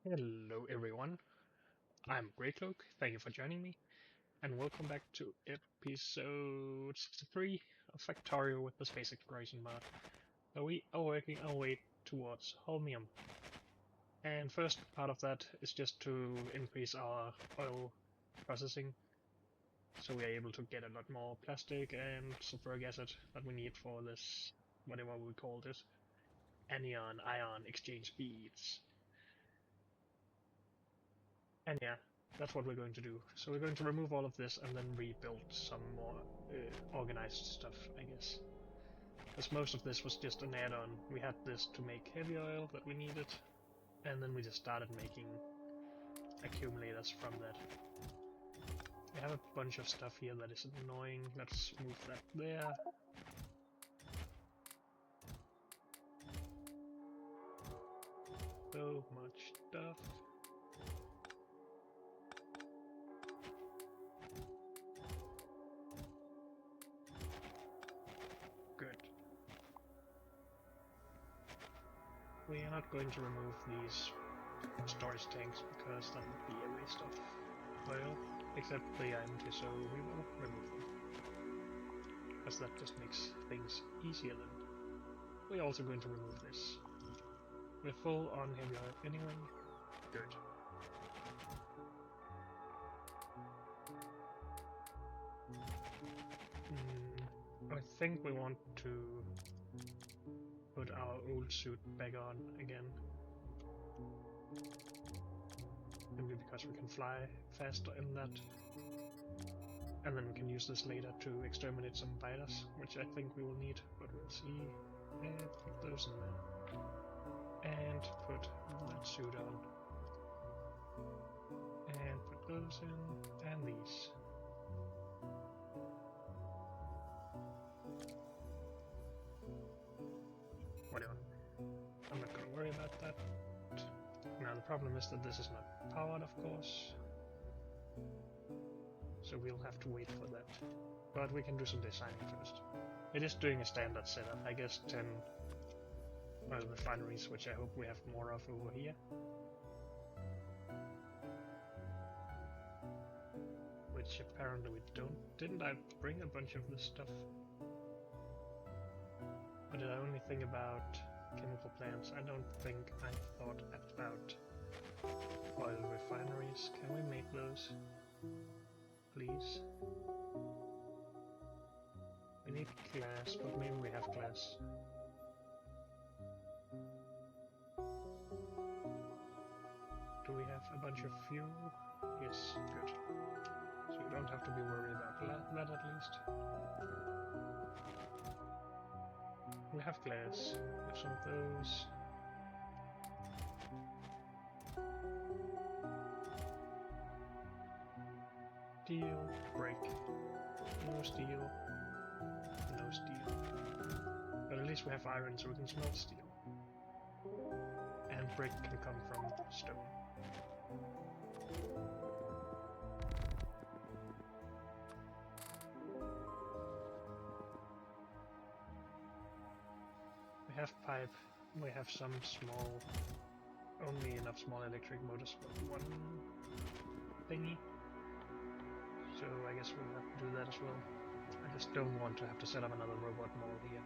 Hello everyone, I'm Greycloak, thank you for joining me, and welcome back to episode 63 of Factorio with the Space Exploration mod, where we are working our way towards Holmium. And first part of that is just to increase our oil processing, so we are able to get a lot more plastic and sulfuric acid that we need for this, whatever we call this, anion-ion exchange beads. And yeah, that's what we're going to do. So we're going to remove all of this and then rebuild some more organized stuff, I guess. Because most of this was just an add-on. We had this to make heavy oil that we needed, and then we just started making accumulators from that. We have a bunch of stuff here that is annoying. Let's move that there. So much stuff. Good. We are not going to remove these storage tanks because that would be a waste of oil, except they are empty, so we will remove them. Because that just makes things easier then. We're also going to remove this. We're full on heavy oil anyway. Good. I think we want to put our old suit back on again. Maybe because we can fly faster in that. And then we can use this later to exterminate some biters, which I think we will need, but we'll see. And put those in there. And put that suit on. And put those in, and these. Whatever. I'm not gonna worry about that. Now the problem is that this is not powered, of course. So we'll have to wait for that. But we can do some designing first. It is doing a standard setup, I guess 10 oil refineries, which I hope we have more of over here. Which apparently we don't. Didn't I bring a bunch of this stuff? Or did I only think about chemical plants? I don't think I thought about oil refineries. Can we make those? Please? We need glass, but maybe we have glass. Do we have a bunch of fuel? Yes, good. So we don't have to be worried about that at least. We have glass. We have some of those. Steel, break. No steel. No steel. But at least we have iron so we can smelt steel. And brick can come from stone. We have pipe. We have some small, only enough small electric motors for one thingy. So I guess we'll have to do that as well. I just don't want to have to set up another robot mall here.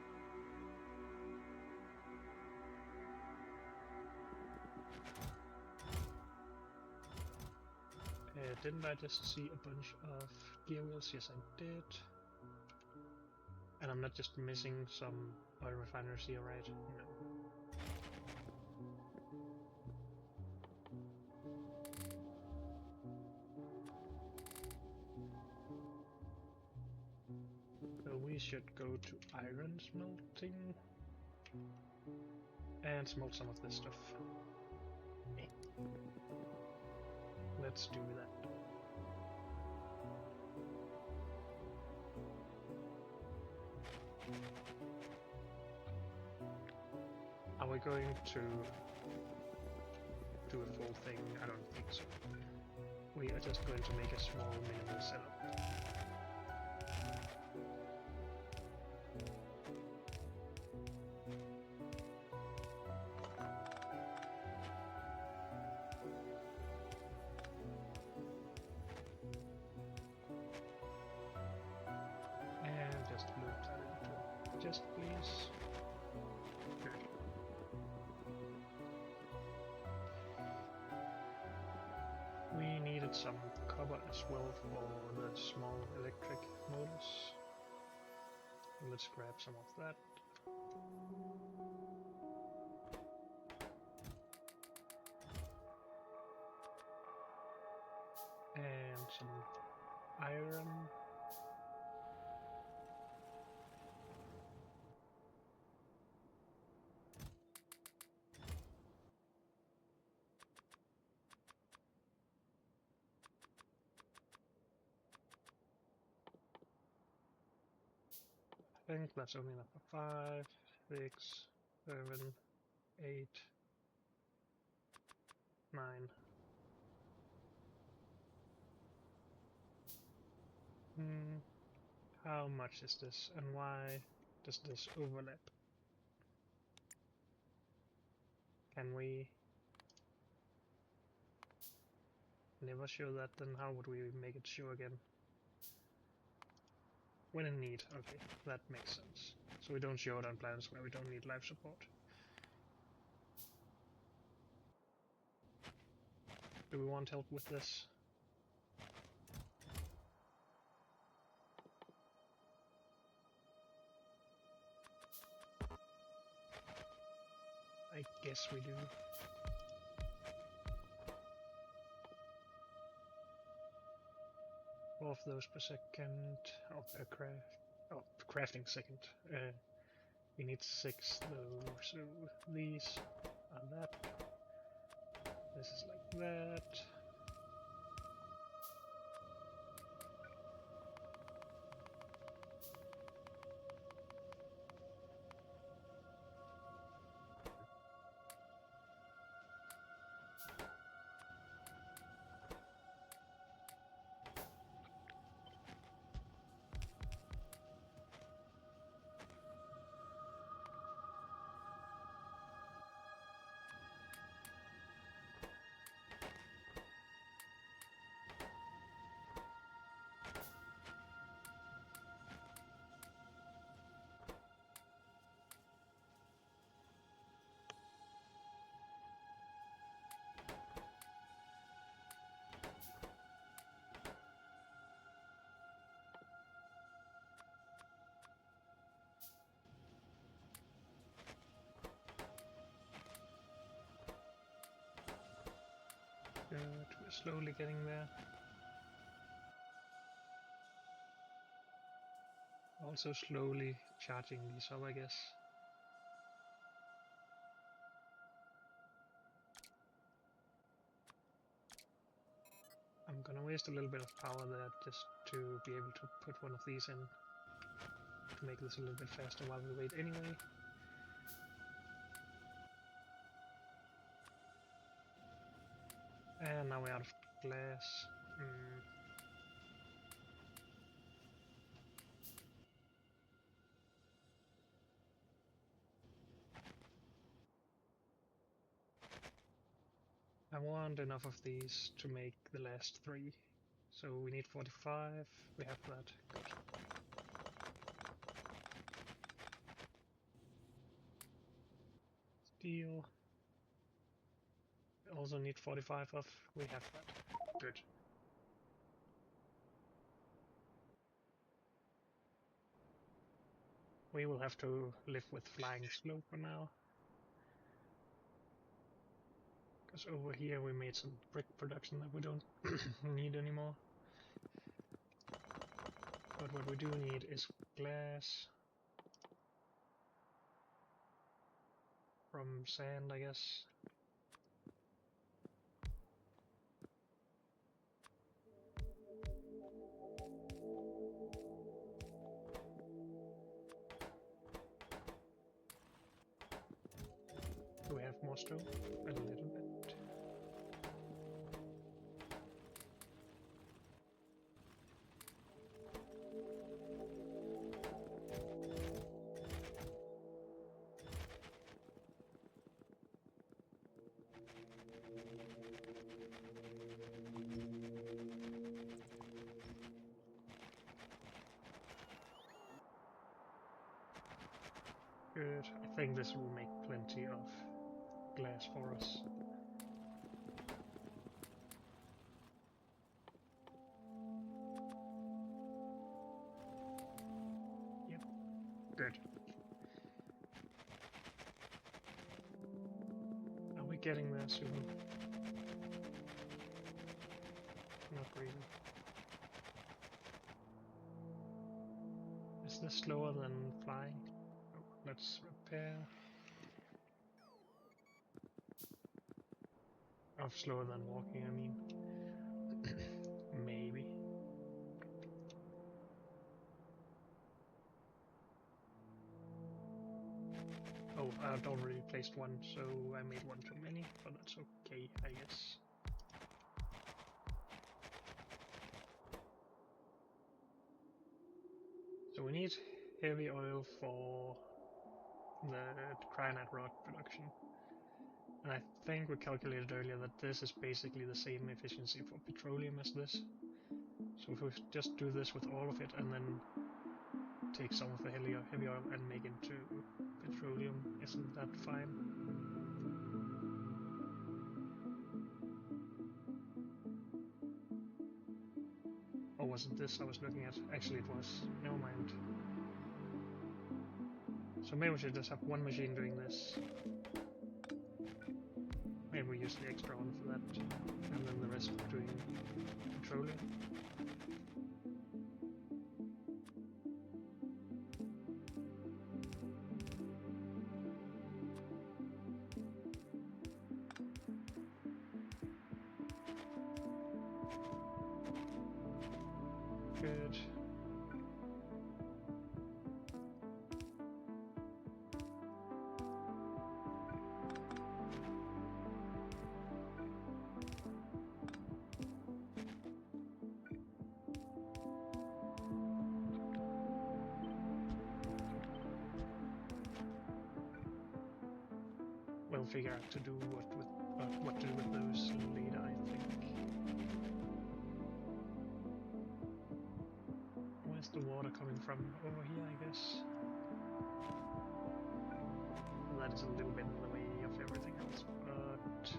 Didn't I just see a bunch of gear wheels? Yes, I did. And I'm not just missing some oil refineries here, right? No. So we should go to iron smelting and smelt some of this stuff. Let's do that. Are we going to do a full thing? I don't think so. We are just going to make a small minimal setup. chest, please. Good. We needed some copper as well for the small electric motors. Let's grab some of that. And some iron. I think that's only enough for 5, 6, 7, 8, 9. How much is this, and why does this overlap? Can we never show that? Then how would we make it show again? When in need. Okay, that makes sense. So we don't show it on planets where we don't need life support. Do we want help with this? I guess we do. 4 of those per second, or per crafting second. We need 6 though, so these are that. This is like that. Good, we're slowly getting there. Also slowly charging these up, I guess. I'm gonna waste a little bit of power there just to be able to put one of these in to make this a little bit faster while we wait anyway. And now we're out of glass. I want enough of these to make the last 3. So we need 45. We have that. Good. Steel. We also need 45 of. We have that. Good. We will have to live with flying slow for now. Because over here we made some brick production that we don't need anymore. But what we do need is glass. From sand, I guess. Do we have more stone? A little bit. Good. I think this will make plenty of glass for us. Yep. Good. Are we getting there soon? Not really. Is this slower than flying? Oh, let's repair. Oh, slower than walking, I mean. Maybe. Oh, I'd already placed one, so I made one too many, but that's okay, I guess. So we need heavy oil for the cyanide rod production. And I think we calculated earlier that this is basically the same efficiency for petroleum as this. So if we just do this with all of it and then take some of the heavy oil and make it into petroleum, isn't that fine? Or was it this I was looking at? Actually it was. Never mind. So maybe we should just have one machine doing this. Maybe we use the extra one for that, and then the rest doing petroleum. Good. We'll figure out to do what to do with those later, I think. Where's the water coming from? Over here, I guess. That is a little bit in the way of everything else, but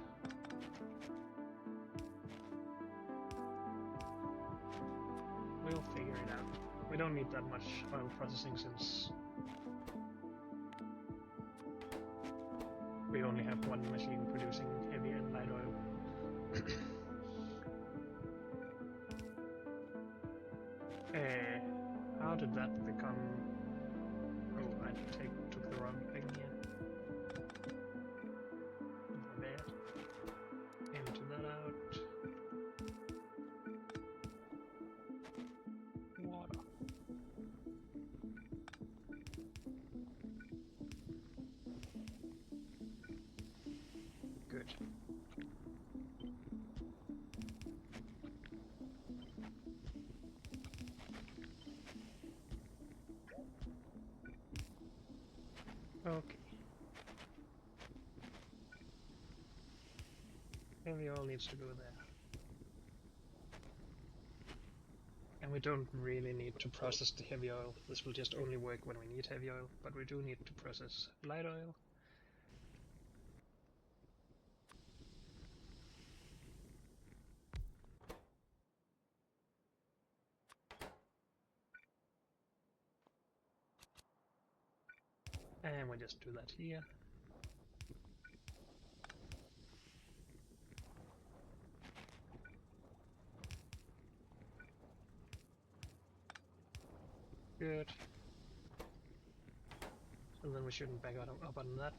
we'll figure it out. We don't need that much oil processing since we only have one machine producing heavy and light oil. How did that become... Oh, I took the wrong thing here. My bad. Empty that out. Water. Good. Okay. Heavy oil needs to go there. And we don't really need to process the heavy oil. This will just only work when we need heavy oil, but we do need to process light oil. And we just do that here. Good. So then we shouldn't back up on that.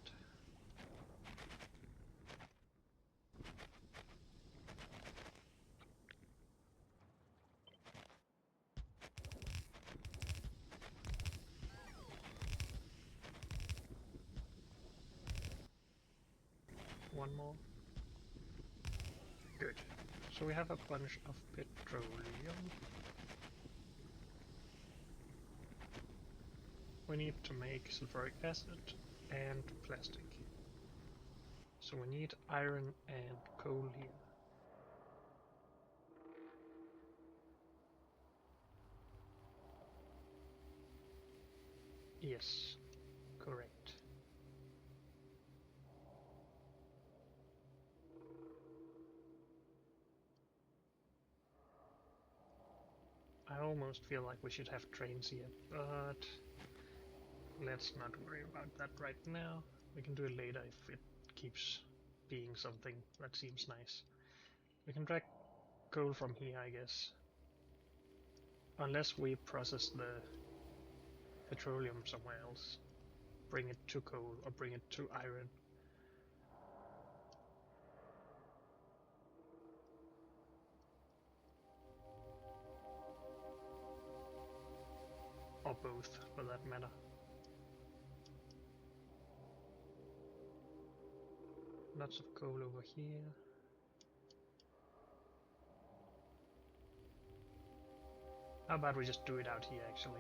One more. Good. So we have a bunch of petroleum. We need to make sulfuric acid and plastic. So we need iron and coal here. Yes, correct. almost feel like we should have trains here, but let's not worry about that right now. We can do it later if it keeps being something that seems nice. We can drag coal from here, I guess. Unless we process the petroleum somewhere else. Bring it to coal or bring it to iron. Or both, for that matter. Lots of coal over here. How about we just do it out here, actually?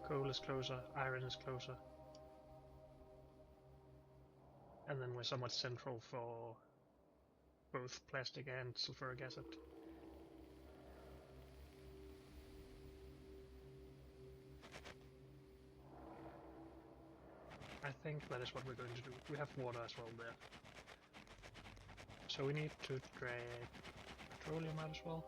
Coal is closer, iron is closer. And then we're somewhat central for both plastic and sulfuric acid. I think that is what we're going to do. We have water as well there. So we need to drag petroleum out as well.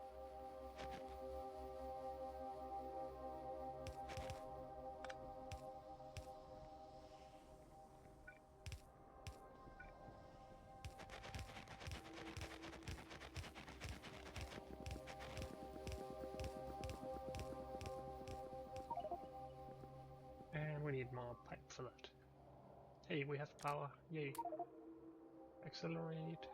And we need more pipe for that. Hey, we have power. Yay. Accelerate.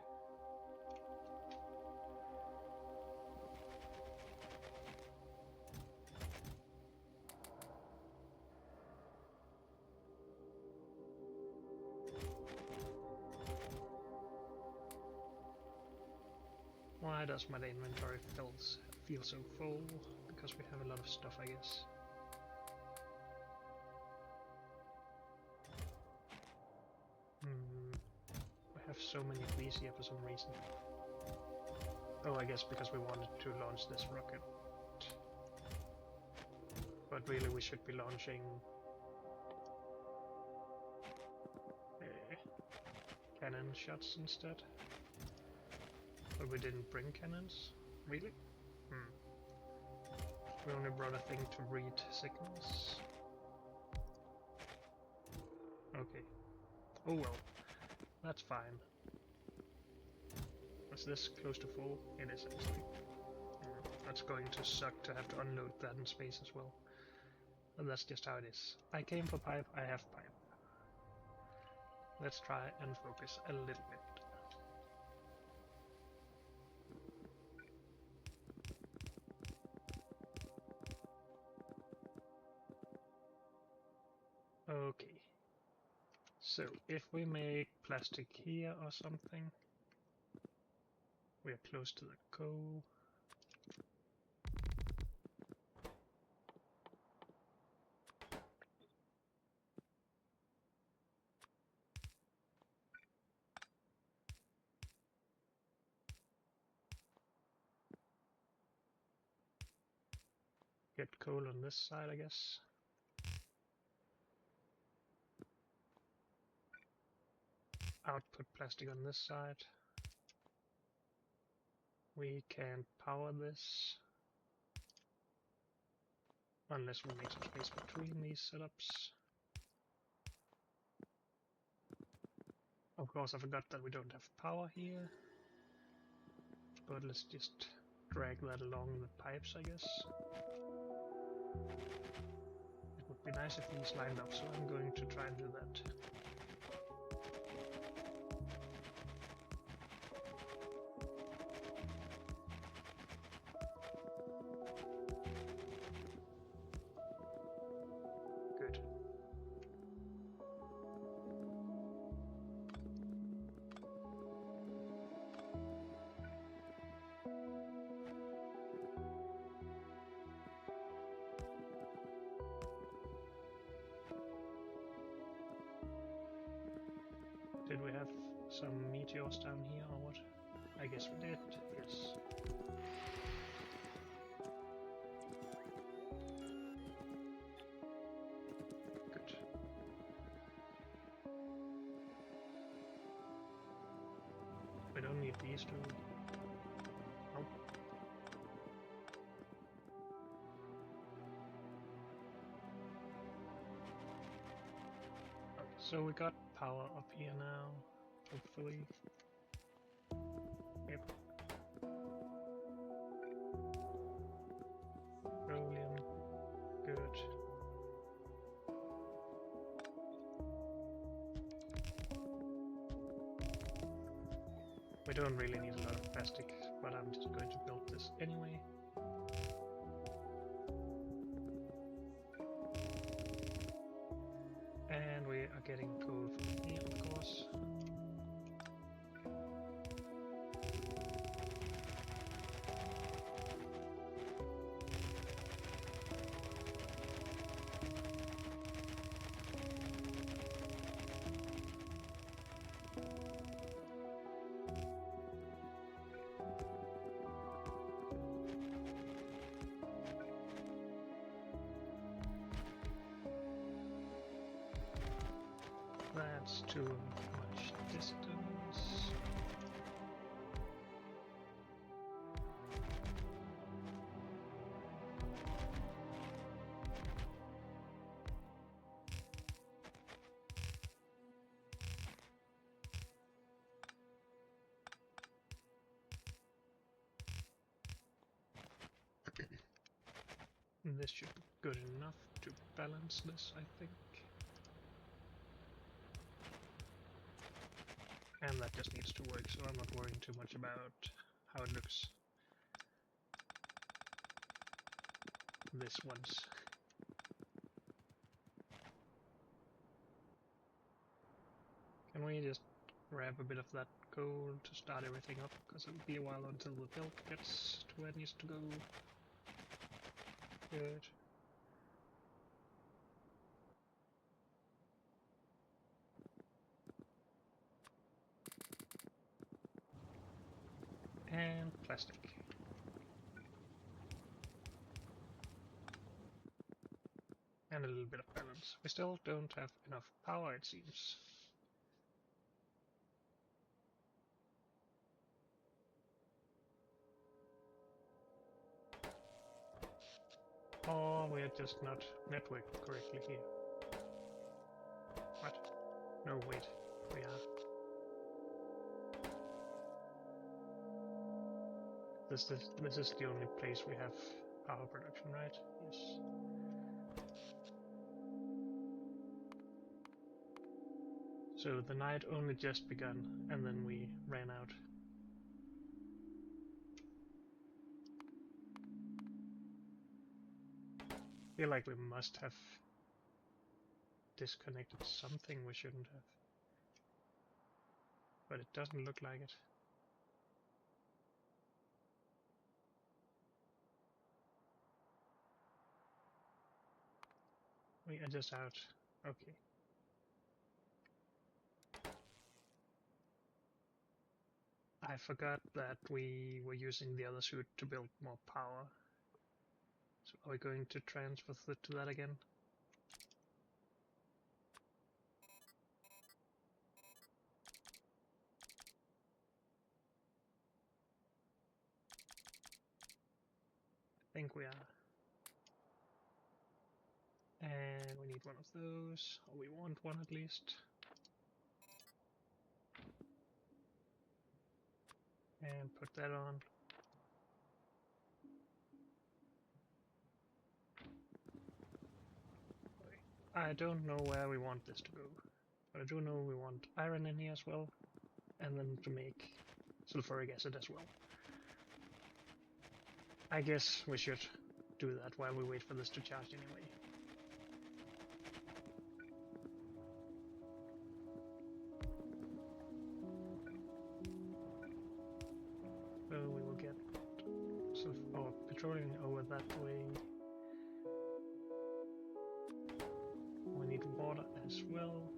Why does my inventory feel so full? Because we have a lot of stuff, I guess. We have so many of these here for some reason. Oh, I guess because we wanted to launch this rocket. But really we should be launching cannon shots instead. But we didn't bring cannons? Really? We only brought a thing to read signals. Okay. Oh well. That's fine. Is this close to full? It is actually. That's going to suck to have to unload that in space as well. But that's just how it is. I came for pipe, I have pipe. Let's try and focus a little bit. Okay. So, if we make plastic here or something, we are close to the coal. Get coal on this side, I guess. Output plastic on this side. We can power this. Unless we make some space between these setups. Of course, I forgot that we don't have power here. But let's just drag that along the pipes, I guess. It would be nice if these lined up, so I'm going to try and do that. Good. Did we have some meteors down here or what? I guess we did, yes. Good. We don't need these two. Nope. So we got power up here now, hopefully. Yep. Petroleum, good. We don't really need a lot of plastic, but I'm just going to build this anyway. And we are getting coal from here, of course. That's too much distance. This should be good enough to balance this, I think. And that just needs to work, so I'm not worrying too much about how it looks. This once. Can we just grab a bit of that coal to start everything up? Because it'll be a while until the build gets to where it needs to go. Good. And plastic. And a little bit of balance. We still don't have enough power, it seems. Or we're just not networked correctly here. What? No, wait. We are. This is the only place we have power production, right? Yes. So the night only just begun, and then we ran out. I feel like we must have disconnected something we shouldn't have. But it doesn't look like it. We are just out. Okay. I forgot that we were using the other suit to build more power. So are we going to transfer to that again? I think we are. And we need one of those, or we want one at least. And put that on. I don't know where we want this to go, but I do know we want iron in here as well, and then to make sulfuric acid as well. I guess we should do that while we wait for this to charge anyway. So we will get petroleum over that way. We need water as well.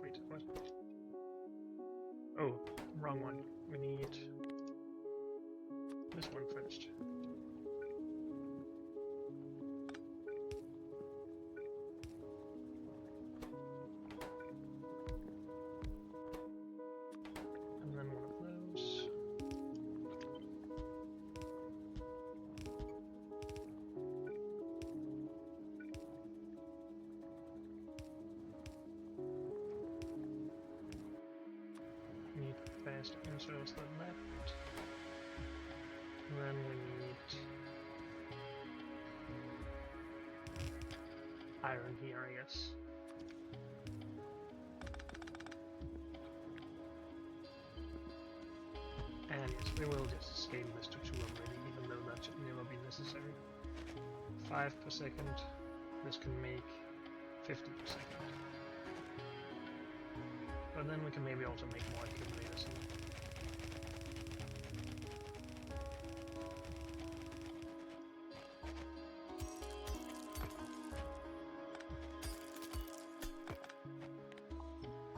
Wait, what? Oh, wrong one. We need this one first. And then one of those. steam source than that. Then we need iron here, I guess. And yes, we will just scale this to 2 already, even though that should never be necessary. 5 per second. This can make 50 per second. But then we can maybe also make more accumulators.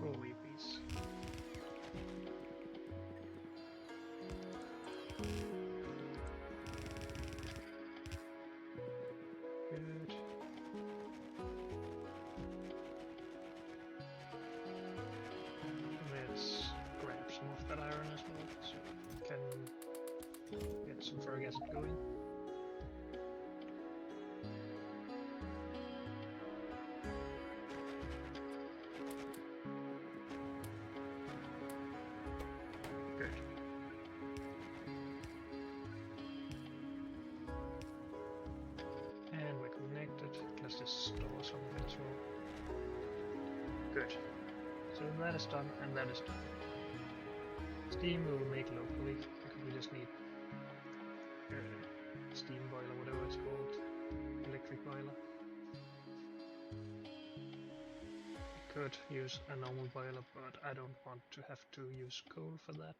Holy peace. Good. Let's grab some of that iron as well, so we can get some ferric acid going. Good. And we're connected. Let's just store some of it as well. Good. So that is done, and that is done. Steam we will make locally, because we just need steam boiler, whatever it's called, electric boiler. I could use a normal boiler, but I don't want to have to use coal for that.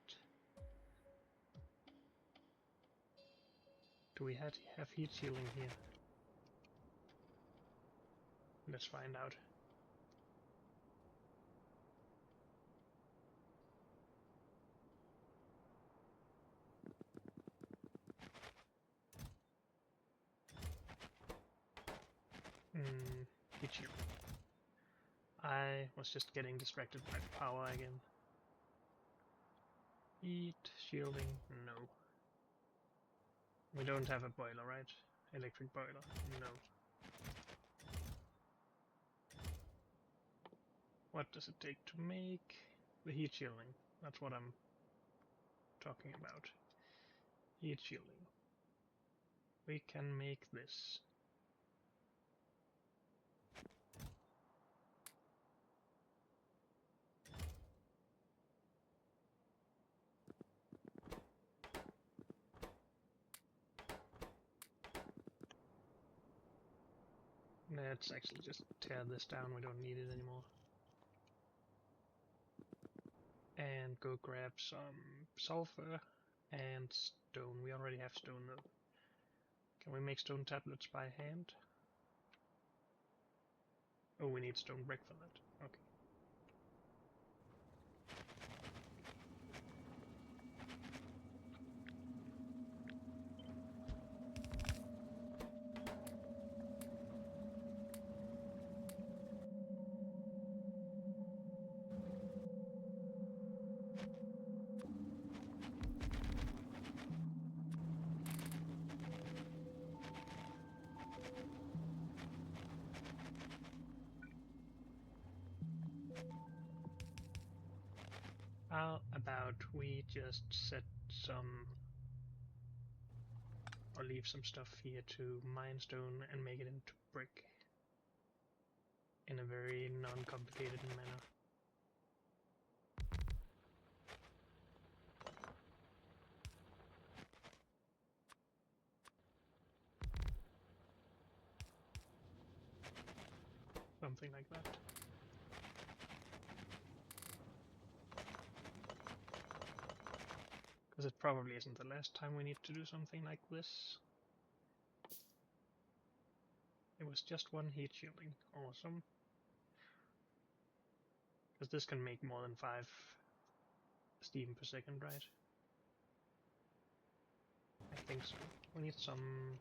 Do we have heat shielding here? Let's find out. Heat shielding. I was just getting distracted by power again. Heat shielding, no. We don't have a boiler, right? Electric boiler, no. What does it take to make the heat shielding? That's what I'm talking about. Heat shielding. We can make this. Let's actually just tear this down, we don't need it anymore. And go grab some sulfur and stone. We already have stone though. Can we make stone tablets by hand? Oh, we need stone brick for that. Okay. How about we just set some, or leave some stuff here to mine stone and make it into brick in a very non-complicated manner. Something like that. Because it probably isn't the last time we need to do something like this. It was just one heat shielding. Awesome. Because this can make more than 5 steam per second, right? I think so. We need some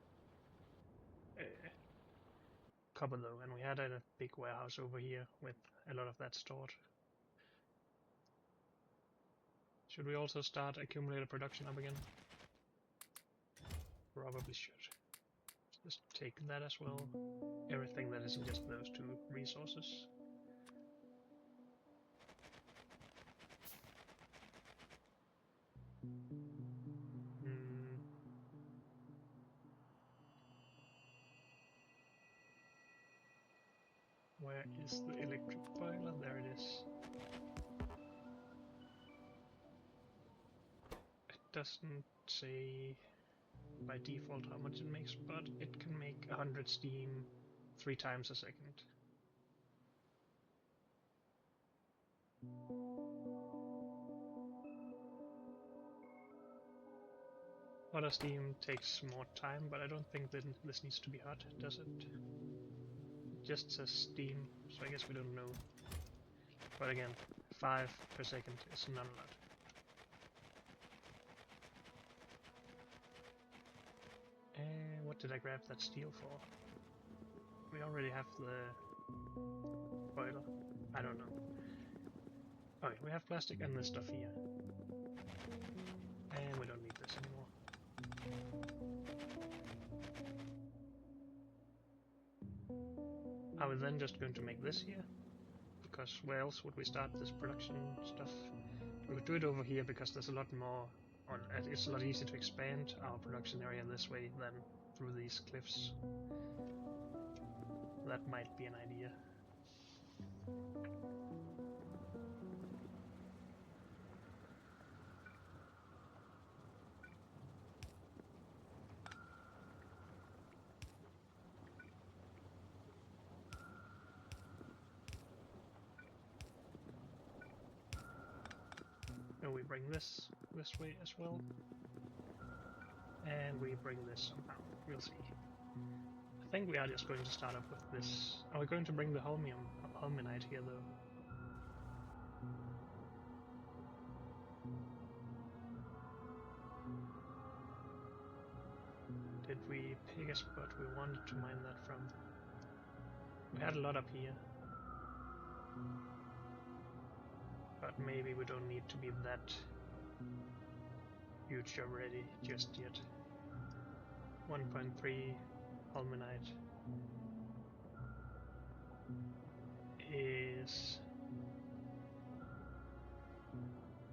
copper though, and we had a big warehouse over here with a lot of that stored. Should we also start accumulator production up again? Probably should. Just take that as well. Everything that isn't just those 2 resources. Hmm. Where is the electric boiler? There it is. It doesn't say by default how much it makes, but it can make 100 steam 3 times a second. Water steam takes more time, but I don't think that this needs to be hot, does it? It just says steam, so I guess we don't know. But again, 5 per second is not a lot. And what did I grab that steel for? We already have the boiler. I don't know. Okay, we have plastic and this stuff here. And we don't need this anymore. Are we then just going to make this here? Because where else would we start this production stuff? We would do it over here because there's a lot more, or it's a lot easier to expand our production area this way than through these cliffs. That might be an idea. And we bring this way as well. And we bring this somehow. We'll see. I think we are just going to start up with this. Are we going to bring the Holminite here though? Did we pick a spot we wanted to mine that from? We had a lot up here. But maybe we don't need to be that huge already just yet. 1.3 Holminite is...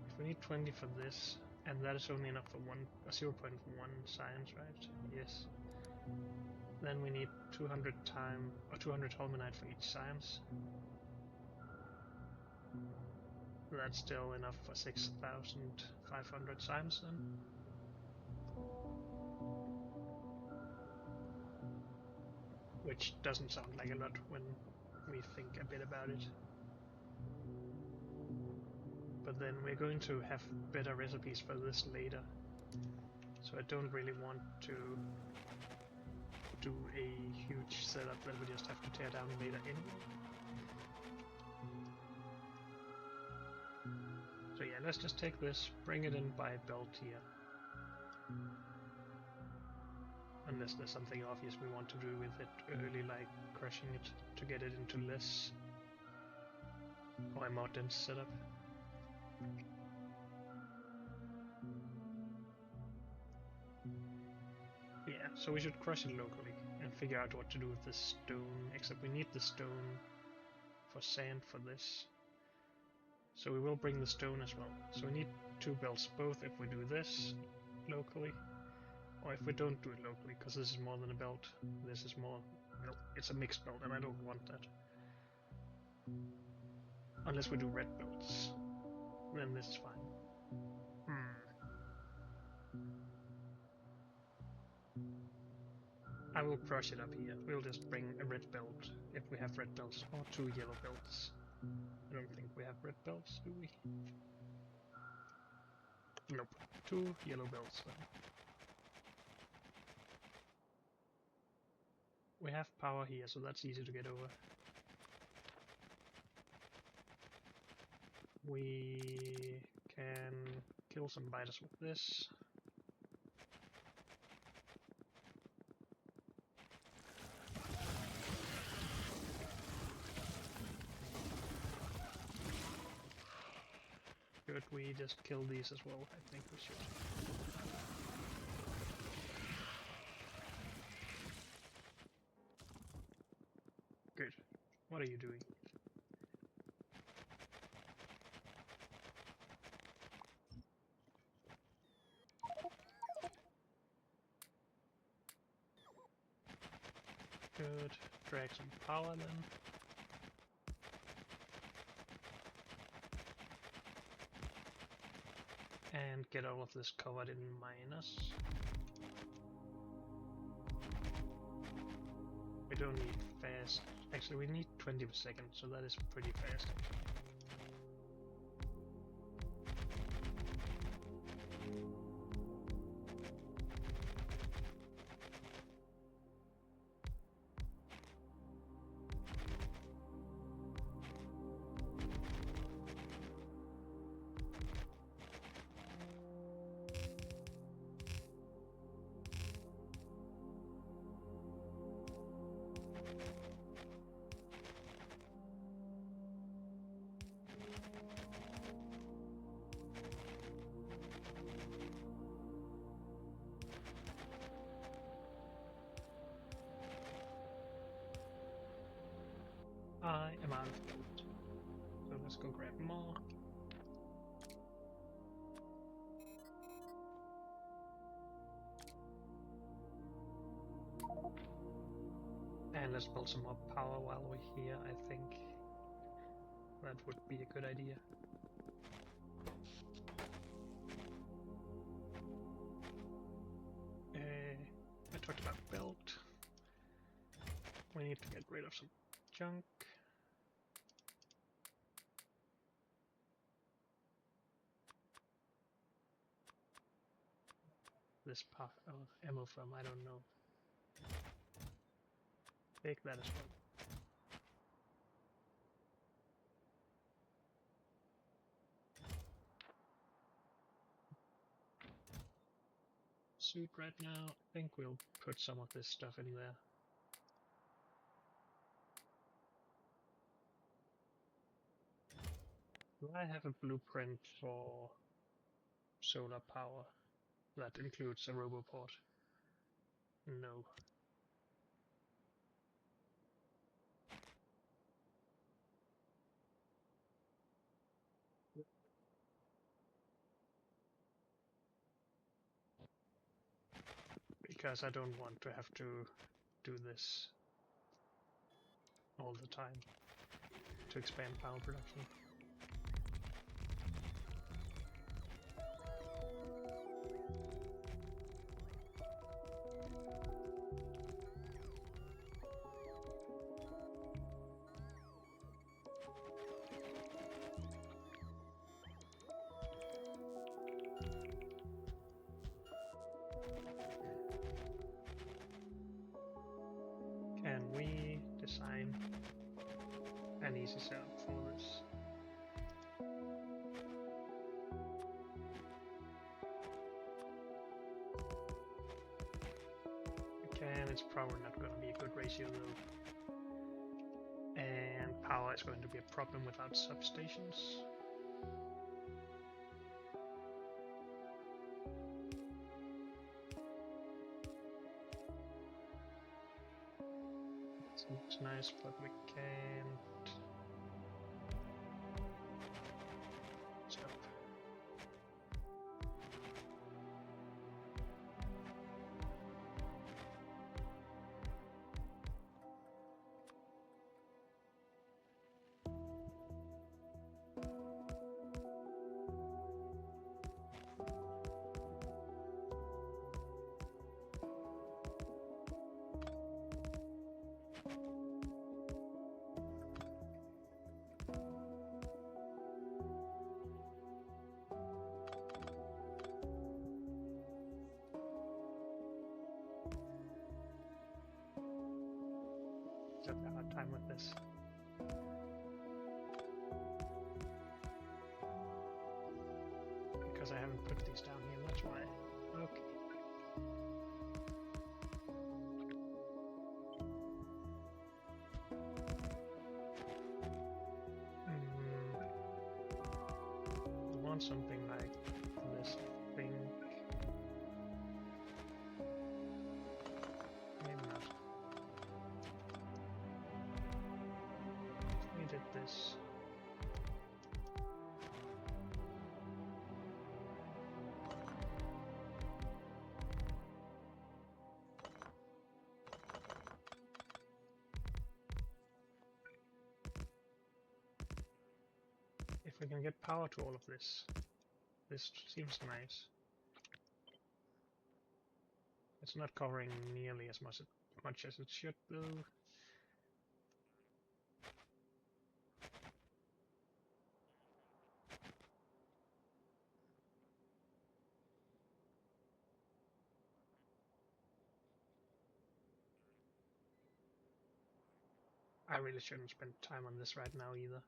If we need 20 for this, and that is only enough for 0.1 science, right? Yes. Then we need 200 Holminite for each science. That's still enough for 6,500 science then. Which doesn't sound like a lot when we think a bit about it. But then we're going to have better recipes for this later. So I don't really want to do a huge setup that we just have to tear down later anyway. So yeah, let's just take this, bring it in by belt here. Unless there's something obvious we want to do with it early, like crushing it to get it into less or a more dense setup. Yeah, so we should crush it locally and figure out what to do with this stone, except we need the stone for sand for this. So we will bring the stone as well. So we need 2 belts, both if we do this locally, or if we don't do it locally, because this is more than a belt. This is more, well, it's a mixed belt, and I don't want that. Unless we do red belts, then this is fine. I will crush it up here. We'll just bring a red belt if we have red belts, or 2 yellow belts. I don't think we have red belts, do we? Nope. 2 yellow belts then. We have power here, so that's easy to get over. We can kill some biters with this. Should we just kill these as well? I think we should. Good. What are you doing? Good. Drag some power then. And get all of this covered in miners. We don't need fast. Actually, we need 20 per second, so that is pretty fast. I am out of gold. So let's go grab more. And let's build some more power while we're here. I think that would be a good idea. I talked about belt. We need to get rid of some junk. This part of ammo from, I don't know. Take that as well. Suit right now. I think we'll put some of this stuff in there. Do I have a blueprint for solar power that includes a roboport? No. Because I don't want to have to do this all the time to expand power production. Can we design an easy setup for this? Again, it's probably not going to be a good ratio though. And power is going to be a problem without substations. Looks nice, but we can't stop. Have a hard time with this. Because I haven't put these down here, that's why. Okay. I want something like this, I think. Maybe not. We did this. If we can get power to all of this, this seems nice. It's not covering nearly as much as it should, though. I really shouldn't spend time on this right now either.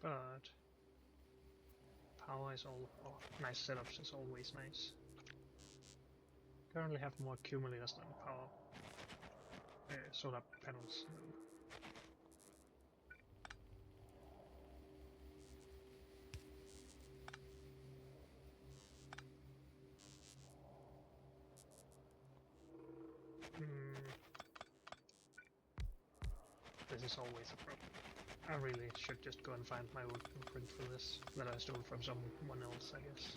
But power is nice setups is always nice. Currently have more accumulators than power solar panels. This is always a problem. I really should just go and find my old blueprint for this that I stole from someone else, I guess.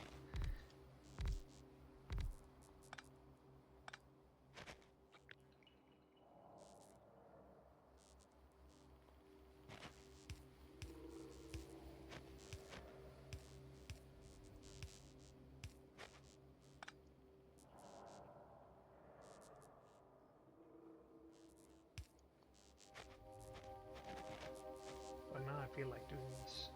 But now I feel like doing this.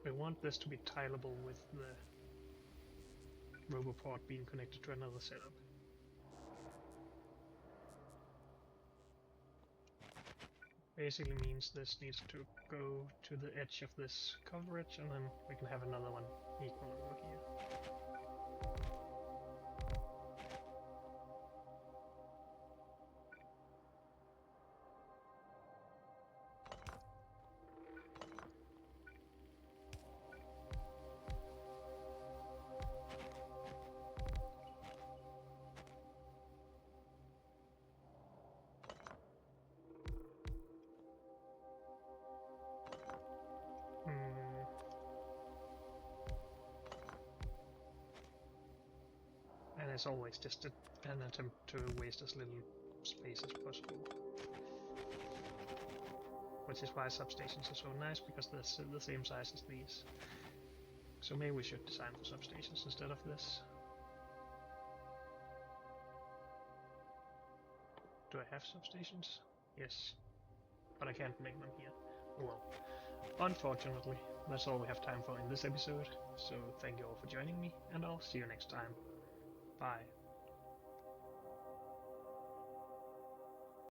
We want this to be tileable with the roboport being connected to another setup. Basically means this needs to go to the edge of this coverage, and then we can have another one equal over here. And it's always just an attempt to waste as little space as possible. Which is why substations are so nice, because they're the same size as these. So maybe we should design for substations instead of this. Do I have substations? Yes. But I can't make them here. Well, unfortunately, that's all we have time for in this episode, so thank you all for joining me, and I'll see you next time. Bye.